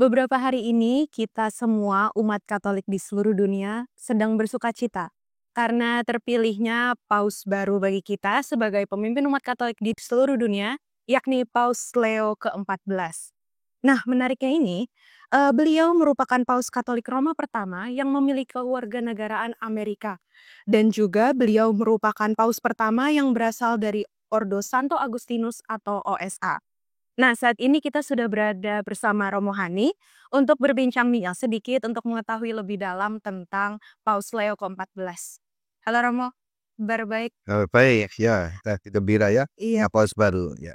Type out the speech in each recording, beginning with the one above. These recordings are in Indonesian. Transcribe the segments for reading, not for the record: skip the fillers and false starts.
Beberapa hari ini kita semua umat Katolik di seluruh dunia sedang bersukacita karena terpilihnya paus baru bagi kita sebagai pemimpin umat Katolik di seluruh dunia, yakni Paus Leo ke-14. Nah, menariknya ini, beliau merupakan paus Katolik Roma pertama yang memiliki kewarganegaraan Amerika dan juga beliau merupakan paus pertama yang berasal dari Ordo Santo Agustinus atau OSA. Nah, saat ini kita sudah berada bersama Romo Hani untuk berbincang-bincang sedikit untuk mengetahui lebih dalam tentang Paus Leo ke-14. Halo Romo, kabar baik? Baik, ya, kita gembira ya, Iya. paus baru, ya.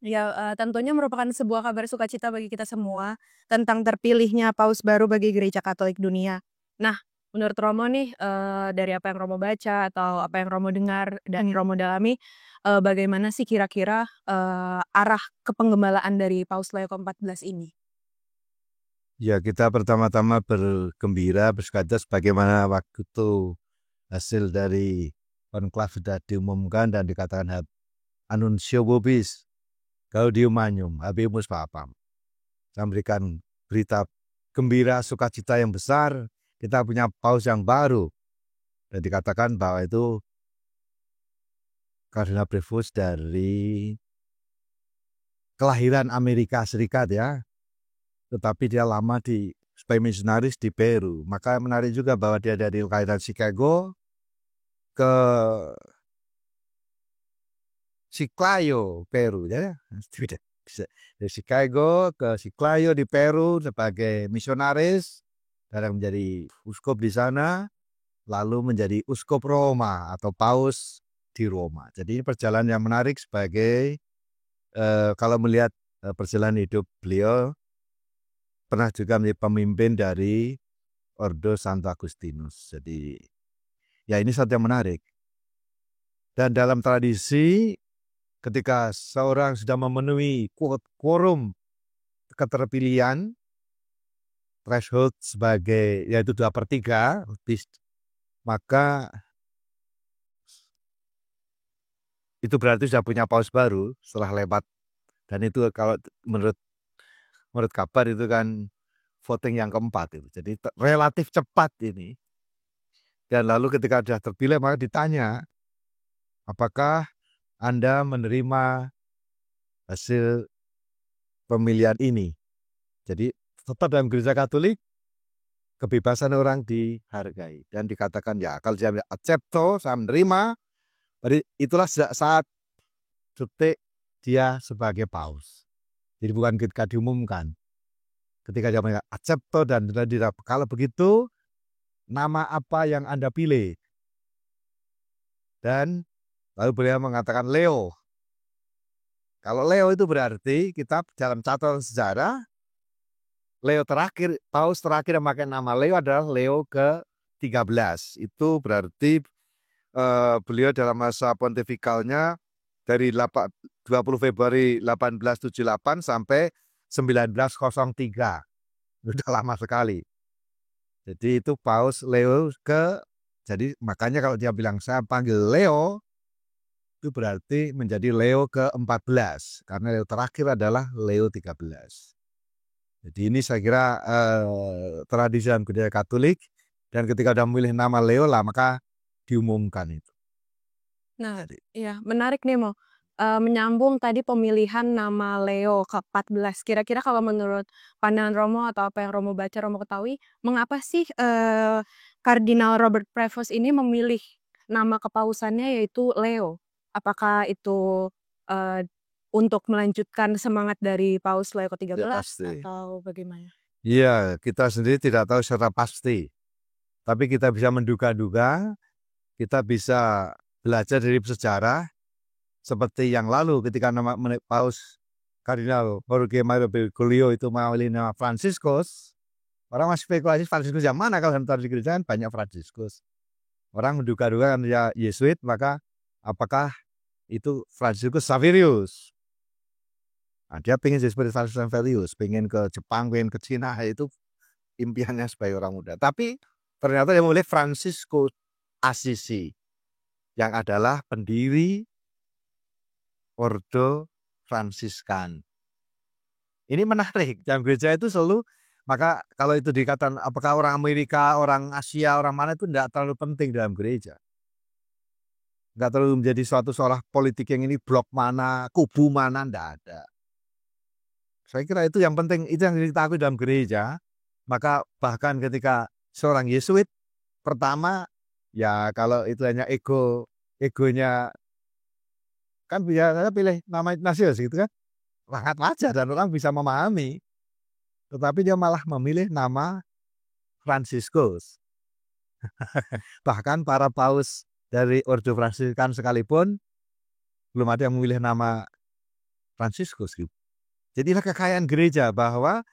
Ya, tentunya merupakan sebuah kabar sukacita bagi kita semua tentang terpilihnya paus baru bagi Gereja Katolik dunia. Nah, menurut Romo nih, dari apa yang Romo baca atau apa yang Romo dengar dan Romo dalami, bagaimana sih kira-kira, arah kepenggembalaan dari Paus Leo ke-14 ini? Ya, kita pertama-tama bergembira, bersukacita sebagaimana waktu itu hasil dari konklav sudah diumumkan dan dikatakan Annuncio Vobis Gaudium Magnum Habemus Papam. Saya memberikan berita gembira, sukacita yang besar, kita punya paus yang baru. Dan dikatakan bahwa itu Kardinal Prevost dari kelahiran Amerika Serikat ya. Tetapi dia lama sebagai misionaris di Peru. Maka menarik juga bahwa dia dari kelahiran Chicago ke Chiclayo, Peru ya. Dari Chicago ke Chiclayo di Peru sebagai misionaris dan menjadi uskup di sana, lalu menjadi uskup Roma atau paus di Roma. Jadi ini perjalanan yang menarik sebagai kalau melihat perjalanan hidup beliau, pernah juga menjadi pemimpin dari Ordo Santo Agustinus. Jadi ya ini satu yang menarik. Dan dalam tradisi ketika seorang sudah memenuhi quorum keterpilihan, threshold sebagai yaitu 2/3, maka itu berarti sudah punya paus baru setelah lewat. Dan itu kalau menurut kabar itu kan voting yang keempat itu. Jadi relatif cepat ini. Dan lalu ketika sudah terpilih maka ditanya, apakah Anda menerima hasil pemilihan ini? Jadi tetap dalam gereja Katolik kebebasan orang dihargai dan dikatakan ya kalau dia accepto, saya menerima, berarti itulah saat detik dia sebagai paus. Jadi bukan ketika diumumkan. Ketika dia accepto dan kalau begitu nama apa yang Anda pilih? Dan lalu beliau mengatakan Leo. Kalau Leo itu berarti kita dalam catatan sejarah Leo terakhir, paus terakhir yang pakai nama Leo adalah Leo ke-13. Itu berarti beliau dalam masa pontifikalnya dari 20 Februari 1878 sampai 1903. Sudah lama sekali. Jadi itu Paus Leo jadi makanya kalau dia bilang saya panggil Leo, itu berarti menjadi Leo ke-14. Karena Leo terakhir adalah Leo 13. Jadi ini saya kira tradisi dalam gereja Katolik, dan ketika sudah memilih nama Leo lah maka diumumkan itu. Nah, iya menarik nih Mo, menyambung tadi pemilihan nama Leo ke-14. Kira-kira kalau menurut pandangan Romo atau apa yang Romo baca, Romo ketahui, mengapa sih, Kardinal Robert Prevost ini memilih nama kepausannya yaitu Leo? Apakah itu, eee, untuk melanjutkan semangat dari Paus Leo Ya ke-13 pasti. atau bagaimana? Iya, kita sendiri tidak tahu secara pasti. Tapi kita bisa menduga-duga, kita bisa belajar dari sejarah seperti yang lalu ketika nama Paus Kardinal Jorge Mario Bergoglio itu memilih nama Franciscus. Orang masih spekulasi Franciscus yang mana, kalau dalam tradisi gereja kan banyak Franciscus. Orang menduga-duga kan ya Yesuit, maka apakah itu Franciscus Xaverius? Nah, dia pengen jadi seperti Franciscus Xaverius, pengen ke Jepang, pengen ke Cina, itu impiannya sebagai orang muda. Tapi ternyata yang memilih Franciscus Assisi yang adalah pendiri Ordo Fransiskan. Ini menarik. Dalam gereja itu selalu, maka kalau itu dikatakan apakah orang Amerika, orang Asia, orang mana, itu tidak terlalu penting dalam gereja. Nggak terlalu menjadi suatu seolah politik yang ini blok mana, kubu mana, enggak ada. Saya kira itu yang penting, itu yang kita akui dalam gereja. Maka bahkan ketika seorang Yesuit pertama, ya kalau itu hanya egonya, kan biasanya pilih nama Ignatius gitu kan, sangat wajar dan orang bisa memahami. Tetapi dia malah memilih nama Fransiskus. Bahkan para paus dari Ordo Fransiskan sekalipun belum ada yang memilih nama Fransiskus gitu. Jadilah kekayaan gereja bahwa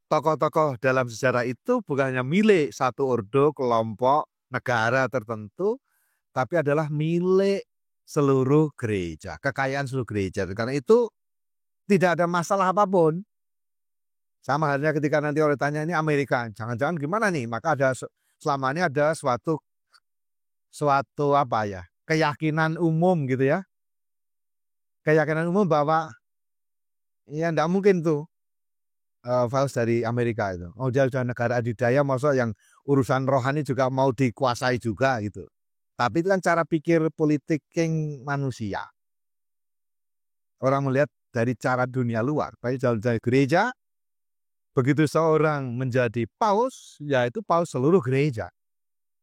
tokoh-tokoh dalam sejarah itu bukan hanya milik satu ordo, kelompok, negara tertentu, tapi adalah milik seluruh gereja, kekayaan seluruh gereja. Karena itu tidak ada masalah apapun. Sama halnya ketika nanti orang tanya ini Amerika, jangan-jangan gimana nih? Maka ada selama ini ada suatu apa ya, keyakinan umum gitu ya. Keyakinan umum bahwa ya enggak mungkin tuh Paus dari Amerika itu. Oh, dia sudah negara adidaya, maksud yang urusan rohani juga mau dikuasai juga gitu. Tapi itu kan cara pikir politik yang manusia. Orang melihat dari cara dunia luar. Baik dari gereja, begitu seorang menjadi paus, yaitu paus seluruh gereja.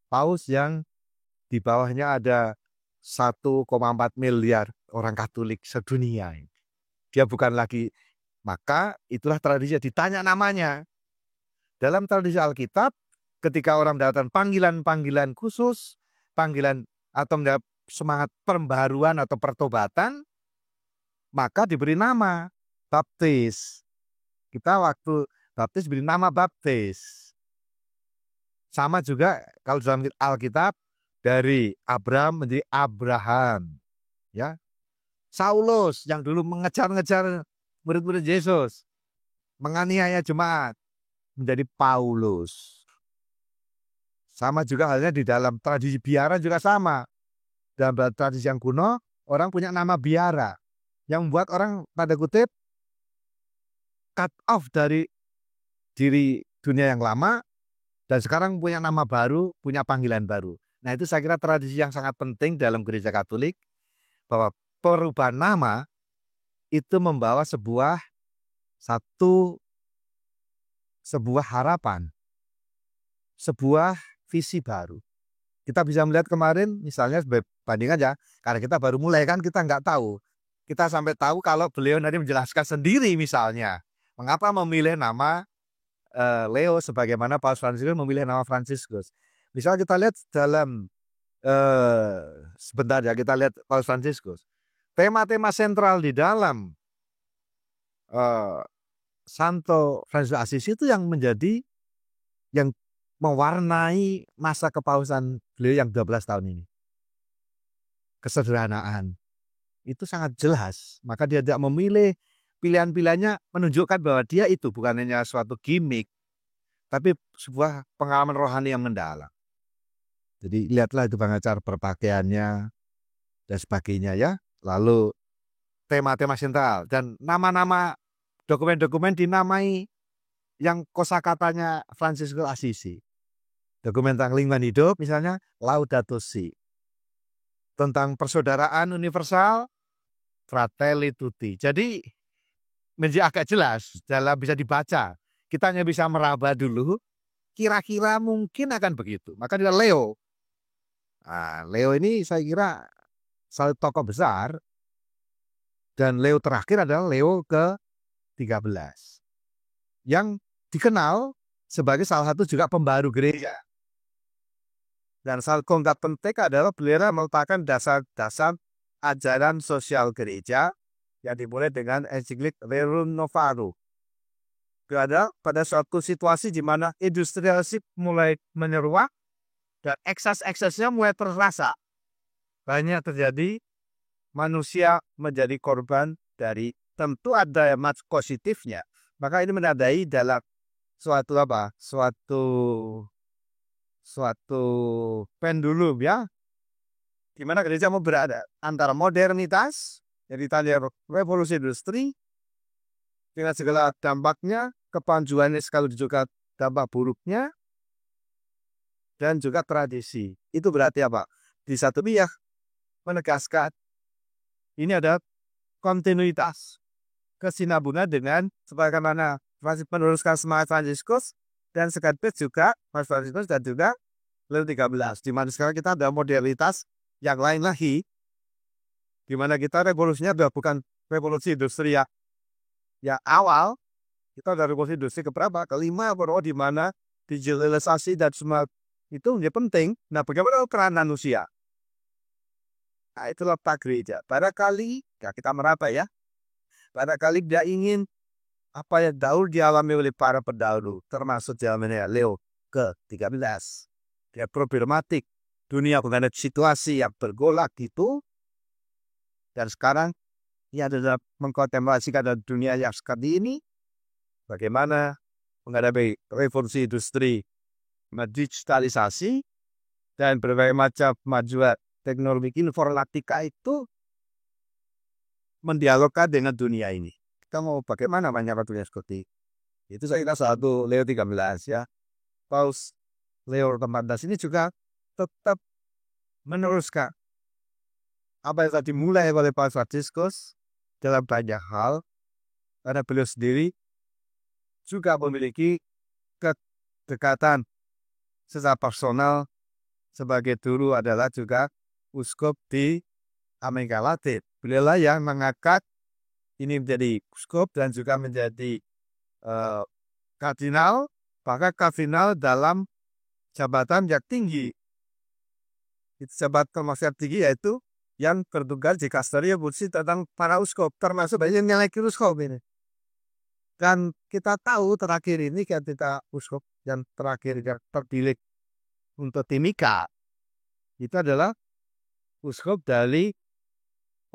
Paus yang di bawahnya ada 1,4 miliar orang Katolik sedunia. Dia bukan lagi, maka itulah tradisi ditanya namanya. Dalam tradisi Alkitab, ketika orang mendapatkan panggilan-panggilan khusus, panggilan atau mendapat semangat pembaharuan atau pertobatan, maka diberi nama baptis. Kita waktu baptis beri nama baptis. Sama juga kalau dalam Alkitab, dari Abraham menjadi Abraham. Ya. Saulus yang dulu mengejar-ngejar murid-murid Yesus, menganiaya jemaat, menjadi Paulus. Sama juga halnya di dalam tradisi biara juga sama. Dalam tradisi yang kuno, orang punya nama biara yang membuat orang tanda kutip cut off dari diri dunia yang lama dan sekarang punya nama baru, punya panggilan baru. Nah, itu saya kira tradisi yang sangat penting dalam gereja Katolik, bahwa perubahan nama itu membawa sebuah harapan, sebuah visi baru. Kita bisa melihat kemarin misalnya banding aja, karena kita baru mulai kan, kita nggak tahu. Kita sampai tahu kalau beliau nanti menjelaskan sendiri misalnya mengapa memilih nama Leo sebagaimana Paus Fransiskus memilih nama Fransiskus. Misalnya kita lihat dalam sebentar ya, kita lihat Paus Fransiskus. Tema-tema sentral di dalam Santo Fransiskus Assisi itu yang menjadi, yang mewarnai masa kepausan beliau yang 12 tahun ini. Kesederhanaan. Itu sangat jelas. Maka dia tidak memilih pilihan-pilihannya, menunjukkan bahwa dia itu bukan hanya suatu gimmick, tapi sebuah pengalaman rohani yang mendalam. Jadi lihatlah itu cara berpakaiannya dan sebagainya ya. Lalu tema-tema sentral dan nama-nama dokumen-dokumen dinamai yang kosakatanya Fransiskus Assisi. Dokumen tentang lingkungan hidup misalnya Laudato Si. Tentang persaudaraan universal Fratelli Tutti. Jadi menjadi agak jelas dalam bisa dibaca. Kita hanya bisa meraba dulu, kira-kira mungkin akan begitu. Maka dia Leo. Nah, Leo ini saya kira salah tokoh besar. Dan Leo terakhir adalah Leo ke-13. Yang dikenal sebagai salah satu juga pembaru gereja. Dan salah satu penting adalah beliau meletakkan dasar-dasar ajaran sosial gereja yang dimulai dengan ensiklik Rerum Novarum. Pada suatu situasi di mana industrialisme mulai menyeruak dan ekses-eksesnya mulai terasa. Banyak terjadi, manusia menjadi korban dari, tentu ada yang positifnya. Maka ini menandai dalam suatu pendulum ya, di mana gereja mau berada antara modernitas, jadi tadi revolusi industri, dengan segala dampaknya, kepanjuannya sekali juga dampak buruknya, dan juga tradisi. Itu berarti apa? Di satu pihak menegaskan ini ada kontinuitas kesinambungan dengan sebagaimana masih meneruskan semangat Fransiskus, dan sekaligus juga Mas Fransiskus dan juga Leo 13. Di mana sekarang kita ada modalitas yang lain lagi, di mana kita revolusinya udah bukan revolusi industri ya awal, kita ada revolusi industri keberapa? Kelima, di mana digitalisasi dan semua itu menjadi penting. Nah, bagaimana peran manusia? Nah, itu letak gereja. Barangkali, ya kita meraba ya, barangkali dia ingin apa yang dahulu dialami oleh para pendahulu, termasuk zamannya Leo ke-13. Dia problematik dunia menghadapi situasi yang bergolak gitu, dan sekarang ia adalah mengkontemplasikan dunia yang seperti ini, bagaimana menghadapi revolusi industri, digitalisasi, dan berbagai macam kemajuan teknologi informatika itu mendialogkan dengan dunia ini. Kita mau bagaimana menyambut dunia seperti itu. Saya kira satu Leo 13 ya. Paus Leo 14 ini juga tetap meneruskan apa yang tadi dimulai oleh Paus Fransiskus dalam banyak hal, karena beliau sendiri juga memiliki kedekatan secara personal sebagai dulu adalah juga uskup di Amerika Latin. Beliau lah yang mengangkat ini menjadi uskup dan juga menjadi kardinal, bahkan kardinal dalam jabatan yang tinggi. Itu jabatan yang tinggi yaitu yang bertugas di Kastoria Bursi tentang para uskup, termasuk banyak nilai uskup ini. Dan kita tahu terakhir ini ketika uskup yang terakhir yang terpilih untuk Timika itu adalah uskup dari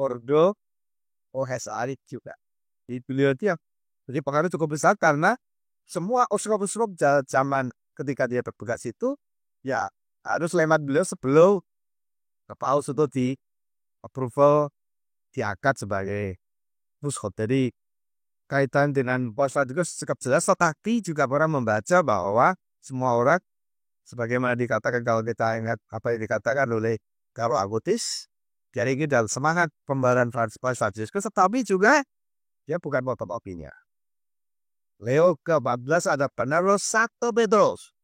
Ordo OSA juga. Di beliau itu yang jadi pengaruh cukup besar karena semua uskup-uskup zaman ketika dia bertugas itu ya harus lewat beliau sebelum Paus itu di approval diangkat sebagai uskup. Jadi kaitan dengan Paus Fransiskus cukup jelas, tetapi juga orang membaca bahwa semua orang sebagaimana dikatakan kalau kita ingat apa yang dikatakan oleh Karl Augustus, jadi ini dalam semangat pembaharan Paus Fransiskus, tetapi juga dia bukan motokopinya. Leo ke-14 ada penerus Santo Petrus,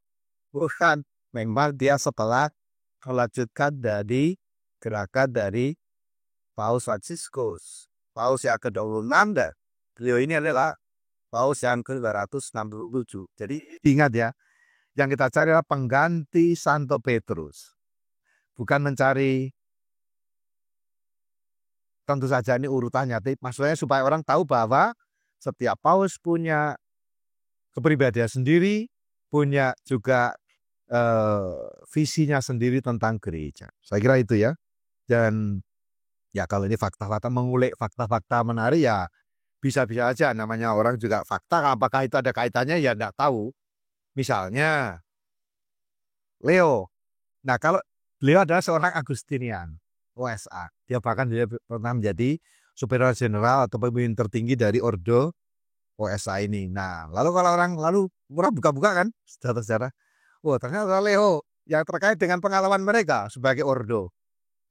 bukan, memang dia setelah melanjutkan dari gerakan dari Paus Fransiskus, Paus yang ke-26, dan beliau ini adalah Paus yang ke-267. Jadi ingat ya, yang kita cari adalah pengganti Santo Petrus, bukan mencari tentu saja ini urutannya, maksudnya supaya orang tahu bahwa setiap Paus punya kepribadian sendiri, punya juga visinya sendiri tentang gereja. Saya kira itu ya. Dan ya kalau ini fakta-fakta, mengulik fakta-fakta menarik ya bisa-bisa aja, namanya orang juga fakta, apakah itu ada kaitannya ya enggak tahu. Misalnya Leo, nah kalau beliau adalah seorang Agustinian OSA, dia bahkan dia pernah menjadi superior general atau pemimpin tertinggi dari Ordo OSA ini. Nah lalu kalau orang buka-buka kan sejarah-sejarah, oh ternyata Leo yang terkait dengan pengalaman mereka sebagai Ordo,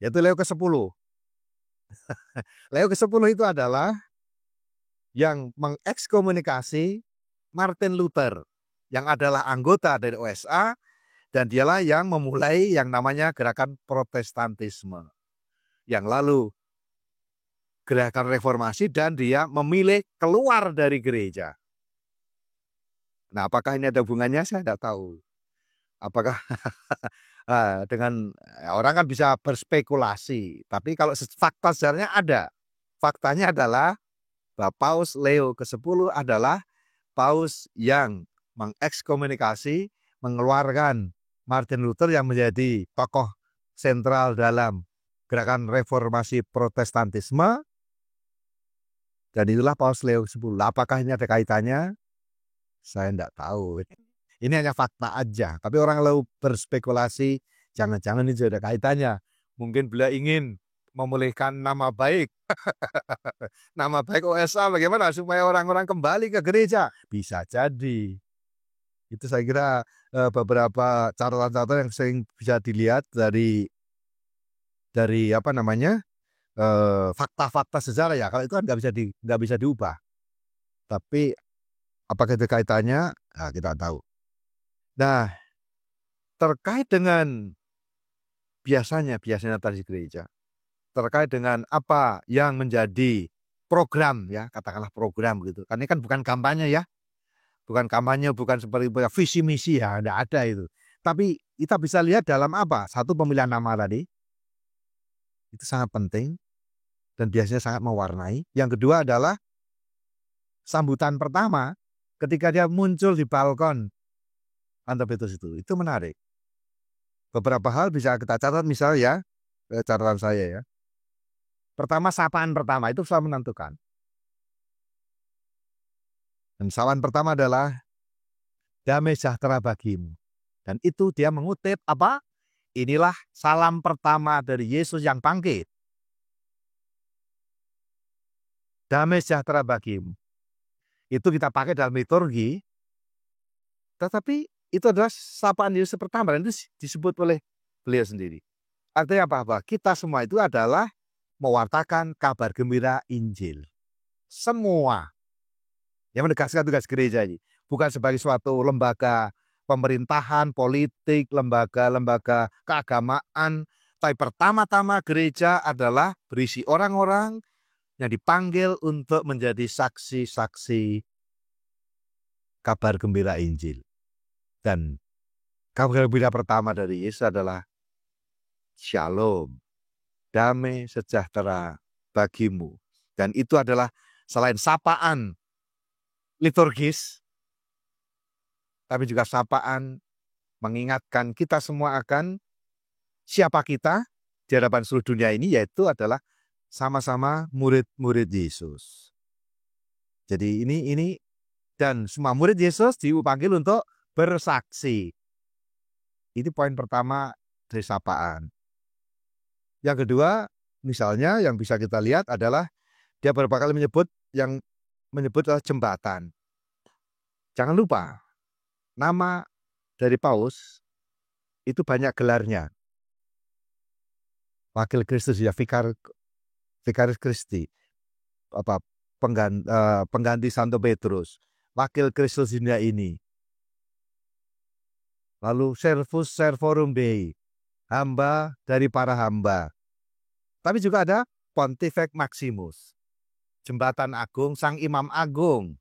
yaitu Leo ke-10. Leo ke-10 itu adalah yang mengekskomunikasi Martin Luther, yang adalah anggota dari OSA, dan dialah yang memulai yang namanya gerakan Protestantisme, yang lalu gerakan reformasi, dan dia memilih keluar dari gereja. Nah, apakah ini ada hubungannya? Saya tidak tahu. Apakah dengan orang kan bisa berspekulasi, tapi kalau fakta sebenarnya ada. Faktanya adalah bahwa Paus Leo ke-10 adalah Paus yang mengekskomunikasi, mengeluarkan Martin Luther yang menjadi tokoh sentral dalam gerakan reformasi Protestantisme, dan itulah Paus Leo ke-10. Apakah ini ada kaitannya? Saya tidak tahu. Ini hanya fakta aja, tapi orang lalu berspekulasi, jangan-jangan ini ada kaitannya. Mungkin beliau ingin memulihkan nama baik. Nama baik OSA bagaimana supaya orang-orang kembali ke gereja? Bisa jadi. Itu saya kira beberapa catatan-catatan yang sering bisa dilihat dari fakta-fakta sejarah ya. Kalau itu kan nggak bisa diubah. Tapi apakah itu kaitannya? Nah, kita tahu. Nah, terkait dengan biasanya tradisi gereja, terkait dengan apa yang menjadi program ya, katakanlah program gitu. Karena ini kan bukan kampanye ya, bukan kampanye, bukan seperti visi misi ya, tidak ada itu. Tapi kita bisa lihat dalam apa? Satu, pemilihan nama tadi, itu sangat penting dan biasanya sangat mewarnai. Yang kedua adalah sambutan pertama ketika dia muncul di balkon Santo Petrus itu menarik. Beberapa hal bisa kita catat, misalnya ya, catatan saya ya. Pertama, sapaan pertama itu selalu menentukan. Dan sapaan pertama adalah damai sejahtera bagimu. Dan itu dia mengutip apa? Inilah salam pertama dari Yesus yang bangkit. Damai sejahtera bagimu. Itu kita pakai dalam liturgi. Tetapi itu adalah sapaan Yesus pertama. Dan itu disebut oleh beliau sendiri. Artinya apa? Kita semua itu adalah mewartakan kabar gembira Injil. Semua yang menegaskan tugas gereja ini. Bukan sebagai suatu lembaga pemerintahan, politik, lembaga-lembaga keagamaan. Tapi pertama-tama gereja adalah berisi orang-orang yang dipanggil untuk menjadi saksi-saksi kabar gembira Injil. Dan kabar gembira pertama dari Yesus adalah Shalom, damai sejahtera bagimu. Dan itu adalah selain sapaan liturgis, tapi juga sapaan mengingatkan kita semua akan siapa kita di hadapan seluruh dunia ini, yaitu adalah sama-sama murid-murid Yesus. Jadi ini dan semua murid Yesus dipanggil untuk bersaksi. Ini poin pertama dari sapaan. Yang kedua, misalnya yang bisa kita lihat adalah dia beberapa kali menyebut jembatan. Jangan lupa, nama dari Paus itu banyak gelarnya. Wakil Kristus ya, Vicaris Christi, pengganti Santo Petrus, wakil Kristus dunia ini. Lalu Servus Servorum Dei, hamba dari para hamba. Tapi juga ada Pontifex Maximus, jembatan agung, sang imam agung.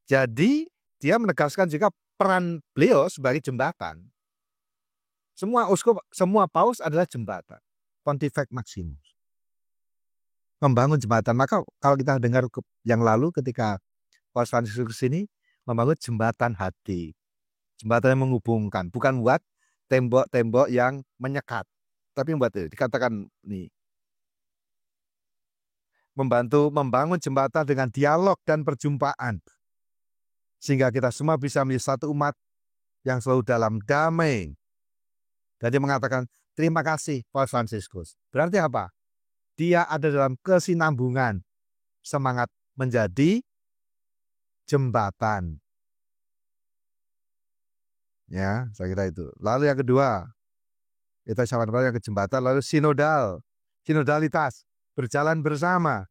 Jadi dia menegaskan juga peran beliau sebagai jembatan. Semua uskup, semua paus adalah jembatan. Pontifex Maximus membangun jembatan. Maka kalau kita dengar yang lalu ketika Paus Fransiskus ini membangun jembatan hati, jembatan yang menghubungkan, bukan buat tembok-tembok yang menyekat, tapi buat dikatakan nih, membantu membangun jembatan dengan dialog dan perjumpaan, sehingga kita semua bisa menjadi satu umat yang selalu dalam damai. Dan dia mengatakan, terima kasih Paus Fransiskus. Berarti apa? Dia ada dalam kesinambungan, semangat menjadi jembatan. Ya, saya kira itu. Lalu yang kedua, kita sama-sama yang ke jembatan, lalu sinodalitas, berjalan bersama.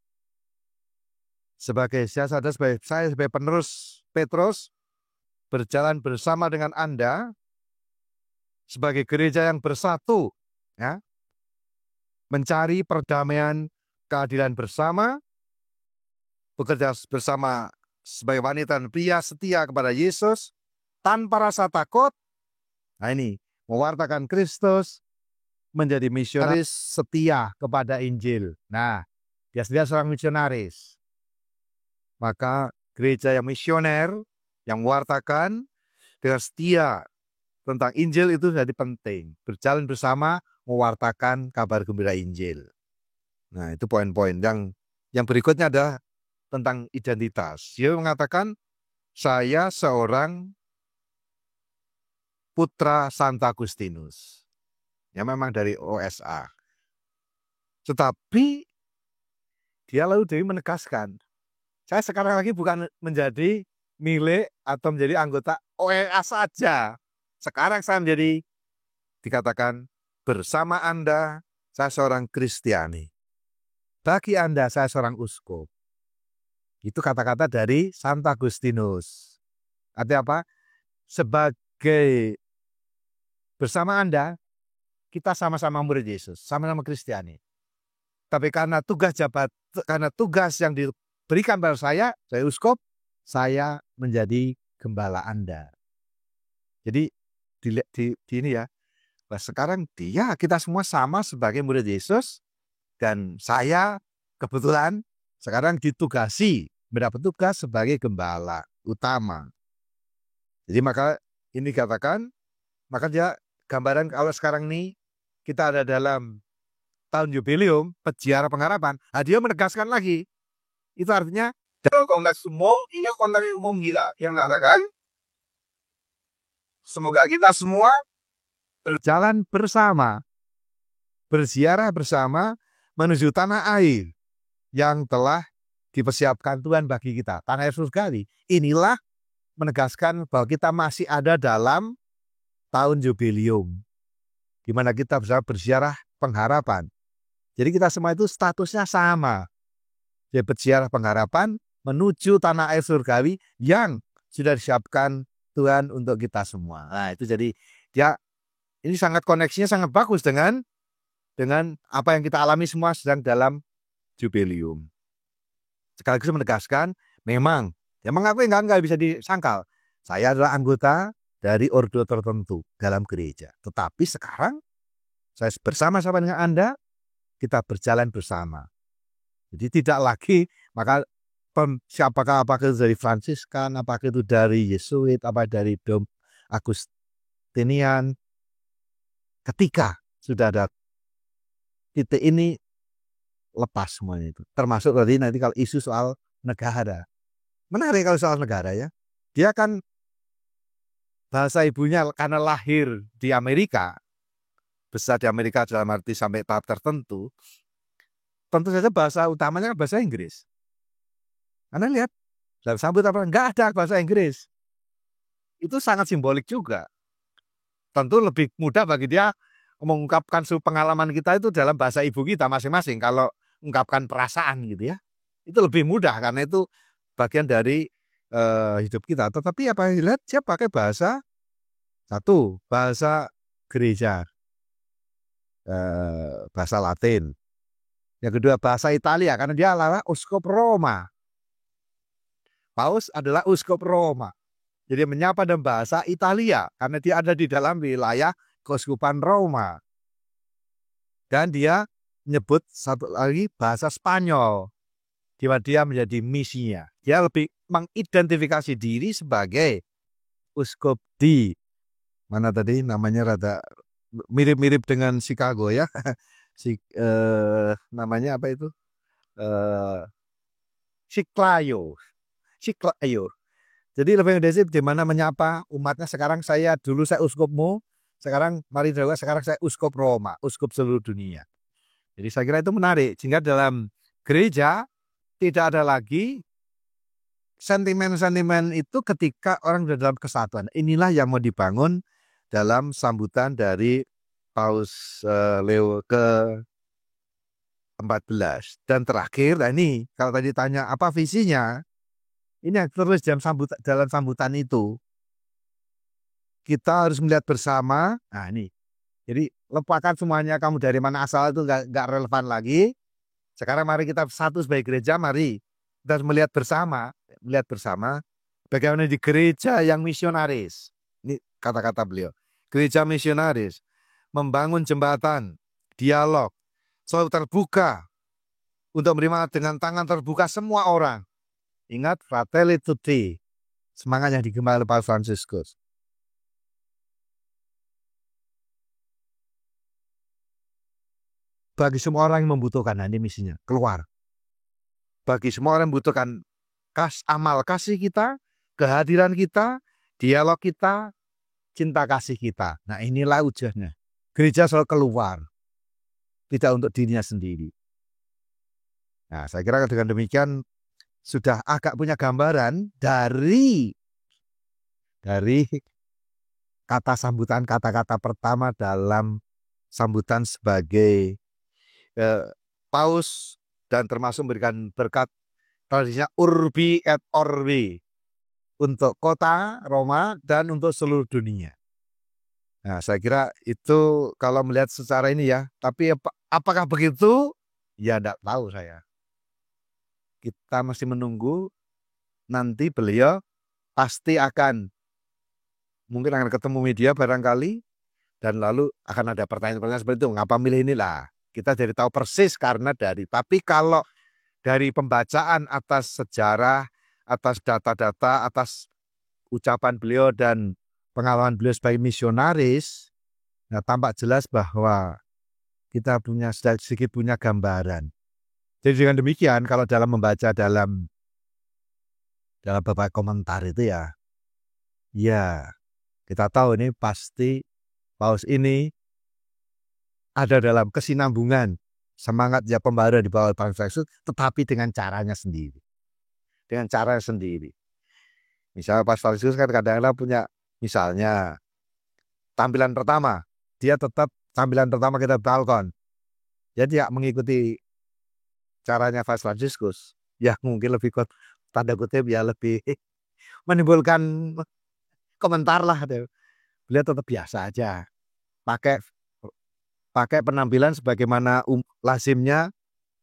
Saya sebagai penerus Petrus, berjalan bersama dengan Anda sebagai gereja yang bersatu, ya, mencari perdamaian, keadilan bersama, bekerja bersama sebagai wanita dan pria setia kepada Yesus tanpa rasa takut. Nah ini, mewartakan Kristus, menjadi misionaris setia kepada Injil. Nah, dia sendiri seorang misionaris. Maka gereja yang misioner, yang mewartakan dengan setia tentang Injil itu jadi penting. Berjalan bersama, mewartakan kabar gembira Injil. Nah, itu poin-poin. Yang berikutnya adalah tentang identitas. Dia mengatakan, saya seorang putra Santo Agustinus. Ya memang dari OSA. Tetapi dia lalu Dewi menegaskan, saya sekarang lagi bukan menjadi milik atau menjadi anggota OEA saja. Sekarang saya menjadi, dikatakan, bersama Anda, saya seorang Kristiani. Bagi Anda, saya seorang uskup. Itu kata-kata dari Sant Agustinus. Artinya apa? Sebagai bersama Anda, kita sama-sama murid Yesus, sama-sama Kristiani. Tapi karena tugas yang diberikan pada saya uskup, saya menjadi gembala Anda. Jadi di ini ya, sekarang kita semua sama sebagai murid Yesus, dan saya kebetulan sekarang ditugasi mendapat tugas sebagai gembala utama. Jadi maka ini katakan, maka dia gambaran kalau sekarang ini kita ada dalam tahun jubileum peziarah pengharapan, dia menegaskan lagi. Itu artinya konteks umum, ini konteks umum kita yang mengatakan semoga kita semua berjalan bersama, berziarah bersama menuju tanah air yang telah dipersiapkan Tuhan bagi kita, tanah air surgawi. Inilah menegaskan bahwa kita masih ada dalam tahun jubileum, di mana kita bisa berziarah pengharapan. Jadi kita semua itu statusnya sama. Jadi berziarah pengharapan menuju tanah air surgawi yang sudah disiapkan Tuhan untuk kita semua. Nah itu jadi ini sangat koneksinya sangat bagus dengan apa yang kita alami semua sedang dalam jubileum. Sekaligus menegaskan, memang aku enggak bisa disangkal. Saya adalah anggota dari ordo tertentu dalam gereja. Tetapi sekarang saya bersama-sama dengan Anda, kita berjalan bersama. Jadi tidak lagi, maka apakah itu dari Fransiskan, apakah itu dari Yesuit, apa dari Dom Agustinian, ketika sudah ada titik ini, lepas semuanya itu. Termasuk tadi nanti kalau isu soal negara. Menarik kalau soal negara ya. Dia kan bahasa ibunya karena lahir di Amerika, besar di Amerika dalam arti sampai tahap tertentu, tentu saja bahasa utamanya kan bahasa Inggris. Anda lihat, dalam sambutan enggak ada bahasa Inggris. Itu sangat simbolik juga. Tentu lebih mudah bagi dia mengungkapkan pengalaman kita itu dalam bahasa ibu kita masing-masing. Kalau ungkapkan perasaan gitu ya, itu lebih mudah karena itu bagian dari hidup kita. Tetapi apa yang dilihat, dia pakai bahasa satu, bahasa gereja, bahasa Latin. Yang kedua bahasa Italia karena dia adalah uskup Roma. Paus adalah uskup Roma. Jadi menyapa dalam bahasa Italia karena dia ada di dalam wilayah keuskupan Roma. Dan dia menyebut satu lagi bahasa Spanyol, di mana dia menjadi misinya. Dia lebih mengidentifikasi diri sebagai uskup di mana tadi namanya rada mirip-mirip dengan Chicago ya. Namanya apa itu? Chiclayo. Jadi lebih intensif di mana menyapa umatnya. Sekarang dulu saya uskupmu, sekarang mari sekarang saya uskup Roma, uskup seluruh dunia. Jadi saya kira itu menarik. Sehingga dalam gereja tidak ada lagi sentimen-sentimen itu ketika orang sudah dalam kesatuan. Inilah yang mau dibangun dalam sambutan dari Paus Leo ke-14. Dan terakhir, nah ini kalau tadi tanya apa visinya, ini yang terus dalam sambutan itu. Kita harus melihat bersama, nah ini. Jadi lupakan semuanya kamu dari mana asal itu nggak relevan lagi. Sekarang mari kita satu sebagai gereja, mari kita melihat bersama bagaimana di gereja yang misionaris. Ini kata-kata beliau. Gereja misionaris membangun jembatan, dialog, selalu terbuka untuk menerima dengan tangan terbuka semua orang. Ingat Fratelli Tutti, semangat yang digembalakan oleh Paus Fransiskus. Bagi semua orang yang membutuhkan, ini misinya, keluar. Bagi semua orang yang membutuhkan amal kasih kita, kehadiran kita, dialog kita, cinta kasih kita. Nah inilah ujiannya. Gereja selalu keluar. Tidak untuk dirinya sendiri. Nah, saya kira dengan demikian sudah agak punya gambaran dari kata sambutan, kata-kata pertama dalam sambutan sebagai paus, dan termasuk memberikan berkat tradisinya Urbi et Orbi untuk kota Roma dan untuk seluruh dunia. Nah, saya kira itu kalau melihat secara ini ya. Tapi apakah begitu? Ya, tidak tahu saya. Kita masih menunggu, nanti beliau pasti mungkin akan ketemu media barangkali, dan lalu akan ada pertanyaan-pertanyaan seperti itu. Ngapa milih inilah? Kita jadi tahu persis karena tapi kalau dari pembacaan atas sejarah, atas data-data, atas ucapan beliau dan pengalaman beliau sebagai misionaris, nah, tampak jelas bahwa kita sedikit punya gambaran. Jadi dengan demikian, kalau dalam membaca dalam beberapa komentar itu ya kita tahu ini pasti paus ini ada dalam kesinambungan semangatnya pembaruan di bawah Paus Franciscus, tetapi dengan caranya sendiri. Dengan cara sendiri. Misalnya Paus Franciscus kan kadang-kadang punya, misalnya tampilan pertama, dia tetap tampilan pertama kita balkon. Jadi tidak mengikuti caranya Paus Franciscus. Ya mungkin lebih tanda kutip ya lebih menimbulkan komentar lah. Beliau tetap biasa aja. Pakai penampilan sebagaimana lazimnya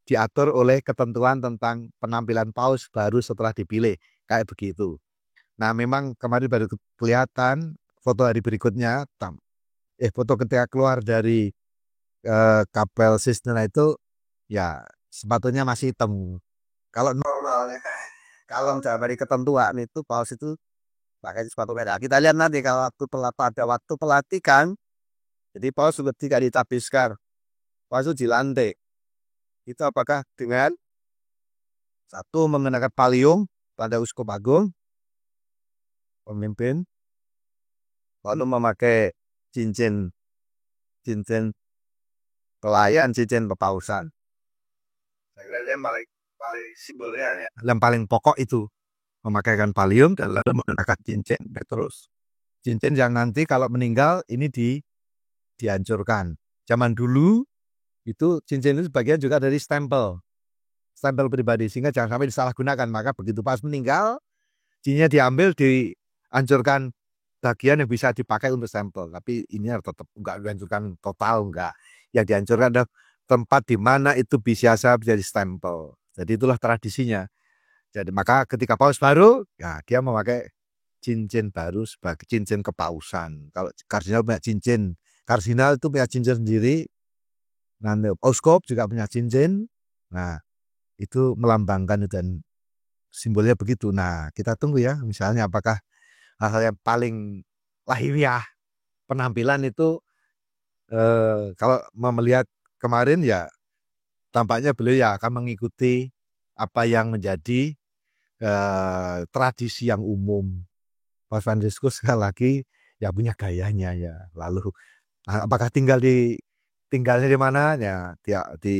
diatur oleh ketentuan tentang penampilan paus baru setelah dipilih, kayak begitu. Nah, memang kemarin baru kelihatan foto hari berikutnya, foto ketika keluar dari Kapel Sistina itu, ya sepatunya masih hitam. Kalau normalnya, kalau dari ketentuan itu paus itu pakai sepatu merah. Kita lihat nanti kalau ada waktu pelatihan, jadi paus ketika ditabiskan, paus itu dilantik. Itu apakah dengan satu mengenakan palium pada uskup agung, pemimpin, lalu memakai cincin pelayan, cincin kepausan. Yang paling simbolnya, yang paling pokok itu memakaikan palium dan lalu menggunakan cincin terus. Cincin yang nanti kalau meninggal ini dihancurkan. Zaman dulu itu cincin itu sebagian juga dari stempel pribadi, sehingga jangan sampai disalahgunakan. Maka begitu pas meninggal, cincinnya diambil, dihancurkan bagian yang bisa dipakai untuk stempel. Tapi ini tetap enggak dihancurkan total, enggak. Yang dihancurkan adalah tempat di mana itu bisa menjadi stempel. Jadi itulah tradisinya. Jadi maka ketika paus baru, ya dia memakai cincin baru sebagai cincin kepausan. Kalau kardinal punya cincin, kardinal itu punya cincin sendiri. Nanti uskup juga punya cincin. Nah, itu melambangkan dan simbolnya begitu. Nah, kita tunggu ya, misalnya apakah hal-hal yang paling lahiriah penampilan itu kalau melihat kemarin ya tampaknya beliau ya akan mengikuti apa yang menjadi tradisi yang umum. Paus Franciscus sekali lagi ya punya gayanya ya. Lalu apakah tinggalnya di mana ya, di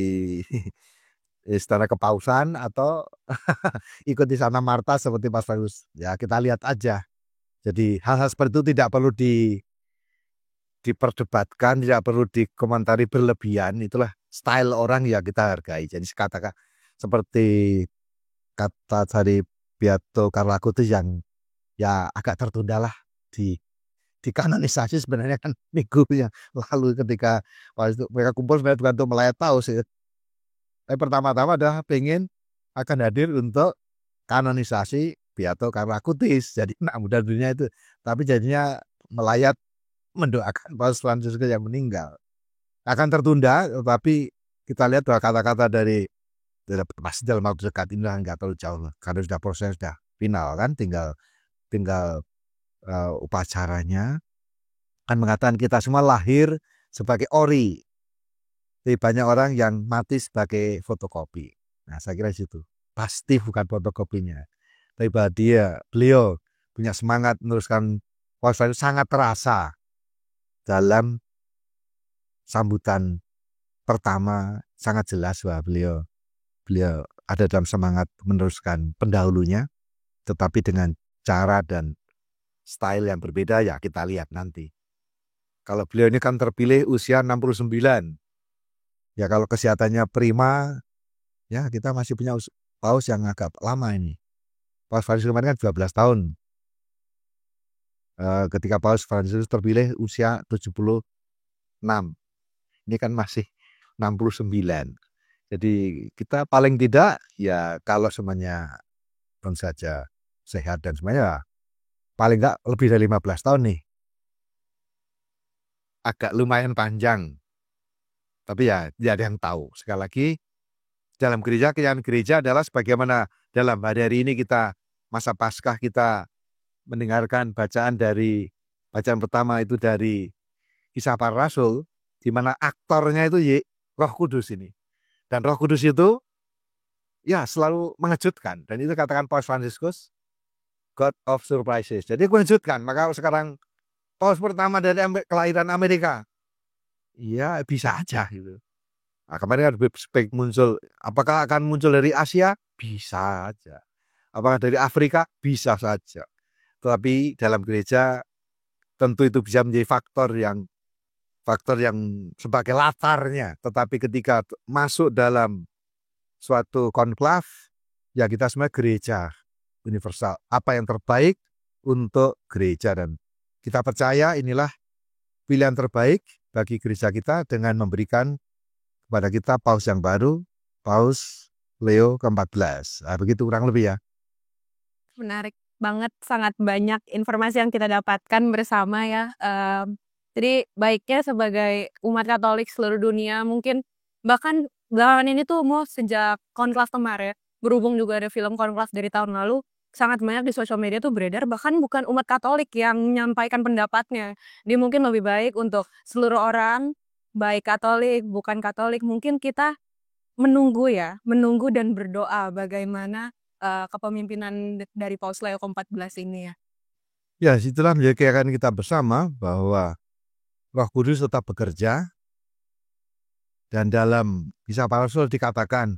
istana kepausan atau ikut di sana Marta seperti Paus Franciscus. Ya kita lihat aja. Jadi hal-hal seperti itu tidak perlu diperdebatkan, tidak perlu dikomentari berlebihan. Itulah style orang ya kita hargai. Jadi katakan seperti kata dari Beato Carlo Acutis yang ya agak tertunda lah dikanonisasi sebenarnya kan minggu yang lalu ketika mereka kumpul sebenarnya bukan untuk melayat paus ya. Tapi pertama-tama adalah pengen akan hadir untuk kanonisasi Beato Carlo Acutis. Jadi mudah dunia itu. Tapi jadinya melayat mendoakan Paus Franciscus yang meninggal. Akan tertunda, tapi kita lihat bahwa kata-kata dari pasti dalam waktu dekat ini nggak terlalu jauh karena sudah proses sudah final kan, tinggal upacaranya kan mengatakan kita semua lahir sebagai ori. Jadi banyak orang yang mati sebagai fotokopi. Nah, saya kira situ pasti bukan fotokopinya. Tapi beliau punya semangat meneruskan Paus Franciscus sangat terasa dalam sambutan pertama, sangat jelas bahwa beliau ada dalam semangat meneruskan pendahulunya, tetapi dengan cara dan style yang berbeda ya kita lihat nanti. Kalau beliau ini kan terpilih usia 69. Ya kalau kesehatannya prima, ya kita masih punya paus yang agak lama ini. Paus Fransiskus kemarin kan 12 tahun. Ketika Paus Fransiskus terpilih usia 76. Ini kan masih 69. Jadi kita paling tidak ya kalau semuanya tentu saja sehat dan semuanya paling enggak lebih dari 15 tahun nih. Agak lumayan panjang. Tapi ya ada yang tahu. Sekali lagi dalam gereja, keyakinan gereja adalah sebagaimana dalam hari ini kita masa Paskah kita mendengarkan bacaan pertama itu dari Kisah Para Rasul, di mana aktornya itu Roh Kudus ini. Dan Roh Kudus itu ya selalu mengejutkan. Dan itu katakan Paus Fransiskus, God of Surprises. Jadi mengejutkan. Maka sekarang Paus pertama dari kelahiran Amerika, ya bisa aja gitu. Nah, kemarin ada spek muncul, apakah akan muncul dari Asia? Bisa aja. Apakah dari Afrika? Bisa saja. Tetapi dalam gereja tentu itu bisa menjadi faktor yang sebagai latarnya. Tetapi ketika masuk dalam suatu konklav, ya kita semua gereja universal. Apa yang terbaik untuk gereja, dan kita percaya inilah pilihan terbaik bagi gereja kita dengan memberikan kepada kita paus yang baru, Paus Leo ke-14. Nah, begitu kurang lebih ya. Menarik banget, sangat banyak informasi yang kita dapatkan bersama ya. Jadi baiknya sebagai umat Katolik seluruh dunia, mungkin bahkan belakangan ini tuh mau sejak konklav kemarin, berhubung juga ada film konklav dari tahun lalu, sangat banyak di sosial media tuh beredar, bahkan bukan umat Katolik yang menyampaikan pendapatnya. Dia mungkin lebih baik untuk seluruh orang, baik Katolik, bukan Katolik, mungkin kita menunggu dan berdoa bagaimana kepemimpinan dari Paus Leo ke-14 ini ya. Ya, itulah menjadi keyakinan kita bersama bahwa Roh Kudus tetap bekerja, dan dalam Kisah Para Rasul dikatakan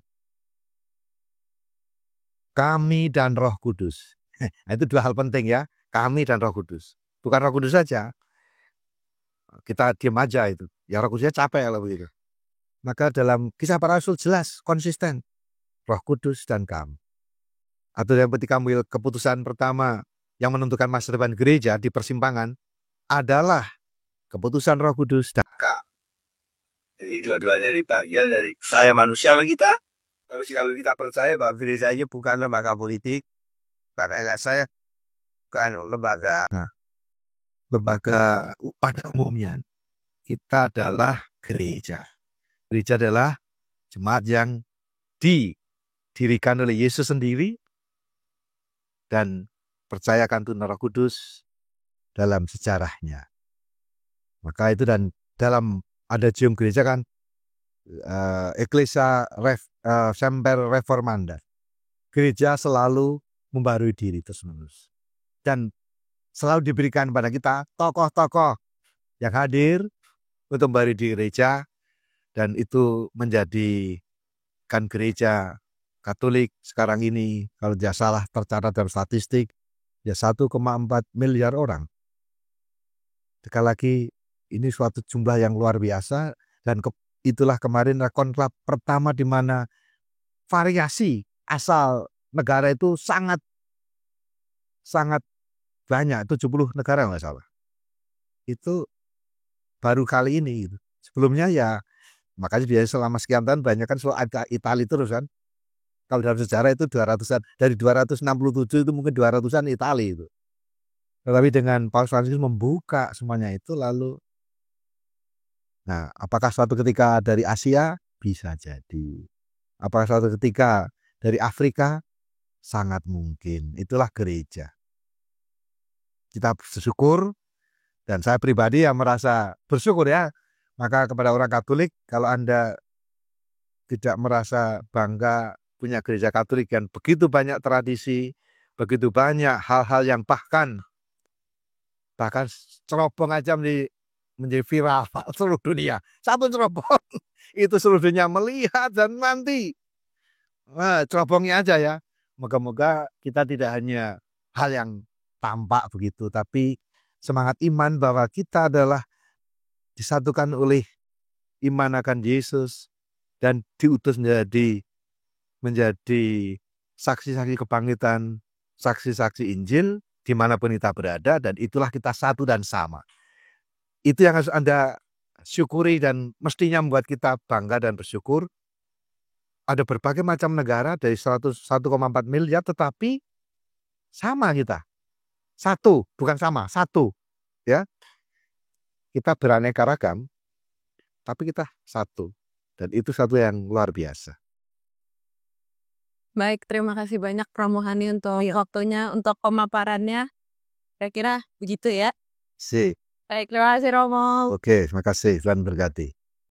kami dan Roh Kudus. Nah, itu dua hal penting ya, kami dan Roh Kudus. Bukan Roh Kudus saja. Kita diam aja itu. Ya Roh Kudusnya capek kalau begitu. Maka dalam Kisah Para Rasul jelas, konsisten. Roh Kudus dan kami. Atau yang ketika ambil keputusan pertama yang menentukan masa depan gereja di persimpangan adalah keputusan Roh Kudus dan kami. Jadi dua-duanya dari bagian dari saya manusia kita. Tapi kalau kita percaya bahwa gereja ini bukan lembaga politik, karena saya bukan lembaga pada umumnya. Kita adalah gereja. Gereja adalah jemaat yang didirikan oleh Yesus sendiri dan percayakan Tuhan Roh Kudus dalam sejarahnya. Maka itu, dan dalam ada cium gereja kan, Ecclesia Semper Reformanda. Gereja selalu membarui diri terus-menerus. Dan selalu diberikan pada kita tokoh-tokoh yang hadir untuk membarui di gereja, dan itu menjadikan gereja Katolik sekarang ini, kalau tidak salah tercatat dalam statistik, ya 1,4 miliar orang. Sekali lagi, ini suatu jumlah yang luar biasa, dan itulah kemarin konklav pertama di mana variasi asal negara itu sangat banyak, 70 negara nggak salah. Itu baru kali ini gitu. Sebelumnya ya, makanya biasanya selama sekian tahun banyak kan soal Italia terus kan. Kalau dalam sejarah itu 200-an, dari 267 itu mungkin 200-an Italia itu. Tetapi dengan Paus Fransiskus membuka semuanya itu, lalu nah, apakah suatu ketika dari Asia? Bisa jadi. Apakah suatu ketika dari Afrika? Sangat mungkin. Itulah gereja. Kita bersyukur, dan saya pribadi yang merasa bersyukur ya. Maka kepada orang Katolik, kalau Anda tidak merasa bangga punya gereja Katolik yang begitu banyak tradisi, begitu banyak hal-hal yang bahkan cerobong aja menjadi viral seluruh dunia. Satu cerobong itu seluruh dunia melihat, dan nanti cerobongnya aja ya. Moga-moga kita tidak hanya hal yang tampak begitu, tapi semangat iman bahwa kita adalah disatukan oleh iman akan Yesus dan diutus menjadi saksi-saksi kebangkitan, saksi-saksi Injil dimanapun kita berada, dan itulah kita satu dan sama. Itu yang harus Anda syukuri dan mestinya membuat kita bangga dan bersyukur. Ada berbagai macam negara dari 1,4 miliar, tetapi sama kita. Satu, bukan sama, satu. Ya, kita beraneka ragam, tapi kita satu. Dan itu satu yang luar biasa. Baik, terima kasih banyak Romo Hani untuk waktunya, untuk pemaparannya. Kira-kira begitu ya. Sip. Baik, terima kasih Romo. Oke, terima kasih. Tuhan berkati.